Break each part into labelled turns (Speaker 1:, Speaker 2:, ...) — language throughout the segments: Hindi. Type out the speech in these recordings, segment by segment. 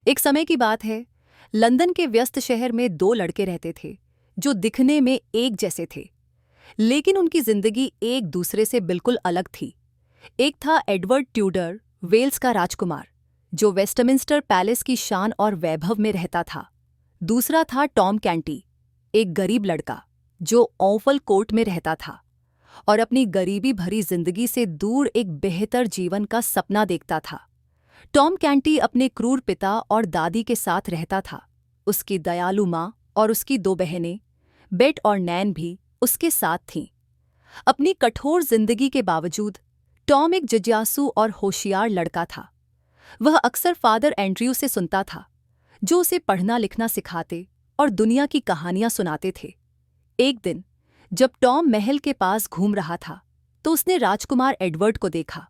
Speaker 1: एक समय की बात है। लंदन के व्यस्त शहर में दो लड़के रहते थे जो दिखने में एक जैसे थे, लेकिन उनकी जिंदगी एक दूसरे से बिल्कुल अलग थी। एक था एडवर्ड ट्यूडर, वेल्स का राजकुमार, जो वेस्टमिंस्टर पैलेस की शान और वैभव में रहता था। दूसरा था टॉम कैंटी, एक गरीब लड़का जो ऑफल कोर्ट में रहता था और अपनी गरीबी भरी जिंदगी से दूर एक बेहतर जीवन का सपना देखता था। टॉम कैंटी अपने क्रूर पिता और दादी के साथ रहता था। उसकी दयालु माँ और उसकी दो बहनें, बेट और नैन भी उसके साथ थीं। अपनी कठोर जिंदगी के बावजूद टॉम एक जिज्ञासु और होशियार लड़का था। वह अक्सर फादर एंड्रयू से सुनता था, जो उसे पढ़ना लिखना सिखाते और दुनिया की कहानियां सुनाते थे। एक दिन जब टॉम महल के पास घूम रहा था तो उसने राजकुमार एडवर्ड को देखा।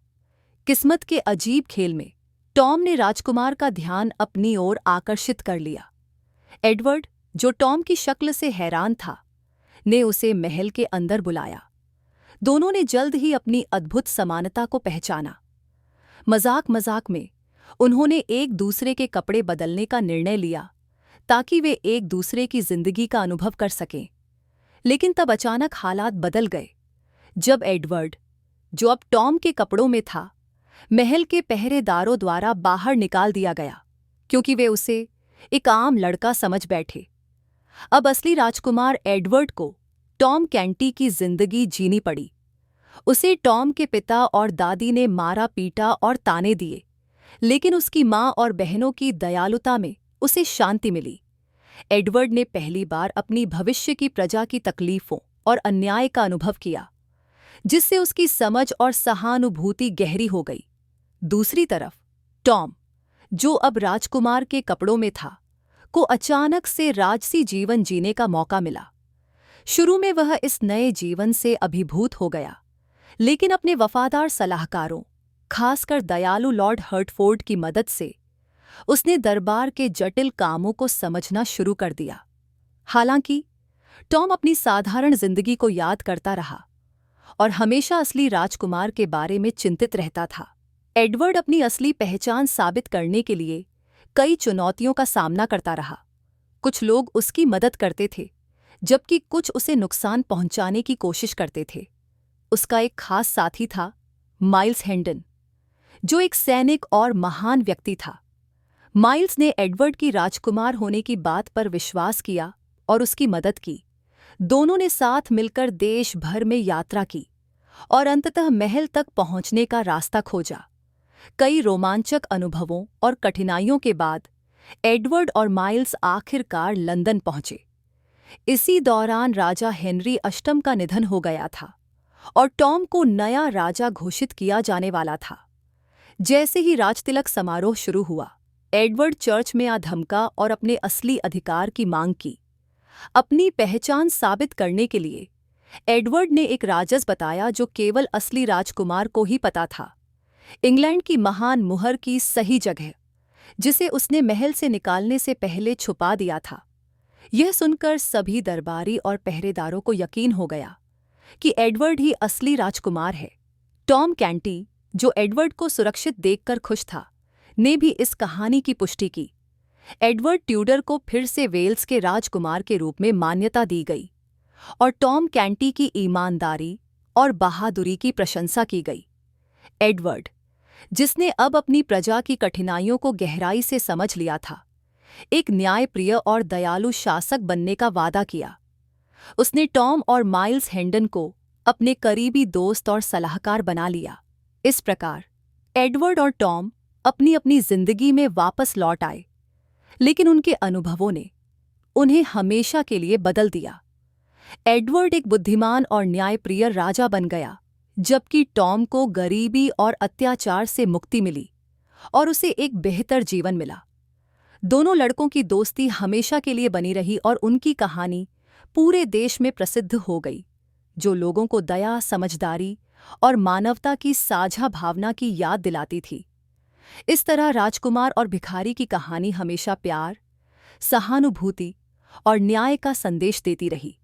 Speaker 1: किस्मत के अजीब खेल में टॉम ने राजकुमार का ध्यान अपनी ओर आकर्षित कर लिया। एडवर्ड, जो टॉम की शक्ल से हैरान था, ने उसे महल के अंदर बुलाया। दोनों ने जल्द ही अपनी अद्भुत समानता को पहचाना। मजाक मजाक में उन्होंने एक दूसरे के कपड़े बदलने का निर्णय लिया ताकि वे एक दूसरे की जिंदगी का अनुभव कर सकें। लेकिन तब अचानक हालात बदल गए जब एडवर्ड, जो अब टॉम के कपड़ों में था, महल के पहरेदारों द्वारा बाहर निकाल दिया गया क्योंकि वे उसे एक आम लड़का समझ बैठे। अब असली राजकुमार एडवर्ड को टॉम कैंटी की जिंदगी जीनी पड़ी। उसे टॉम के पिता और दादी ने मारा पीटा और ताने दिए, लेकिन उसकी माँ और बहनों की दयालुता में उसे शांति मिली। एडवर्ड ने पहली बार अपनी भविष्य की प्रजा की तकलीफों और अन्याय का अनुभव किया, जिससे उसकी समझ और सहानुभूति गहरी हो गई। दूसरी तरफ टॉम, जो अब राजकुमार के कपड़ों में था, को अचानक से राजसी जीवन जीने का मौका मिला। शुरू में वह इस नए जीवन से अभिभूत हो गया, लेकिन अपने वफादार सलाहकारों, खासकर दयालु लॉर्ड हर्टफोर्ड की मदद से उसने दरबार के जटिल कामों को समझना शुरू कर दिया। हालांकि टॉम अपनी साधारण जिंदगी को याद करता रहा और हमेशा असली राजकुमार के बारे में चिंतित रहता था। एडवर्ड अपनी असली पहचान साबित करने के लिए कई चुनौतियों का सामना करता रहा। कुछ लोग उसकी मदद करते थे, जबकि कुछ उसे नुकसान पहुंचाने की कोशिश करते थे। उसका एक खास साथी था, माइल्स हेंडन, जो एक सैनिक और महान व्यक्ति था। माइल्स ने एडवर्ड की राजकुमार होने की बात पर विश्वास किया और उसकी मदद की। दोनों ने साथ मिलकर देश भर में यात्रा की और अंततः महल तक पहुंचने का रास्ता खोजा। कई रोमांचक अनुभवों और कठिनाइयों के बाद एडवर्ड और माइल्स आखिरकार लंदन पहुंचे। इसी दौरान राजा हेनरी अष्टम का निधन हो गया था और टॉम को नया राजा घोषित किया जाने वाला था। जैसे ही राजतिलक समारोह शुरू हुआ, एडवर्ड चर्च में आ धमका और अपने असली अधिकार की मांग की। अपनी पहचान साबित करने के लिए एडवर्ड ने एक राजस बताया जो केवल असली राजकुमार को ही पता था, इंग्लैंड की महान मुहर की सही जगह, जिसे उसने महल से निकालने से पहले छुपा दिया था। यह सुनकर सभी दरबारी और पहरेदारों को यकीन हो गया कि एडवर्ड ही असली राजकुमार है। टॉम कैंटी, जो एडवर्ड को सुरक्षित देखकर खुश था, ने भी इस कहानी की पुष्टि की। एडवर्ड ट्यूडर को फिर से वेल्स के राजकुमार के रूप में मान्यता दी गई और टॉम कैंटी की ईमानदारी और बहादुरी की प्रशंसा की गई। एडवर्ड, जिसने अब अपनी प्रजा की कठिनाइयों को गहराई से समझ लिया था, एक न्यायप्रिय और दयालु शासक बनने का वादा किया। उसने टॉम और माइल्स हेंडन को अपने करीबी दोस्त और सलाहकार बना लिया। इस प्रकार एडवर्ड और टॉम अपनी अपनी जिंदगी में वापस लौट आए, लेकिन उनके अनुभवों ने उन्हें हमेशा के लिए बदल दिया। एडवर्ड एक बुद्धिमान और न्यायप्रिय राजा बन गया, जबकि टॉम को गरीबी और अत्याचार से मुक्ति मिली और उसे एक बेहतर जीवन मिला। दोनों लड़कों की दोस्ती हमेशा के लिए बनी रही और उनकी कहानी पूरे देश में प्रसिद्ध हो गई, जो लोगों को दया, समझदारी और मानवता की साझा भावना की याद दिलाती थी। इस तरह राजकुमार और भिखारी की कहानी हमेशा प्यार, सहानुभूति और न्याय का संदेश देती रही।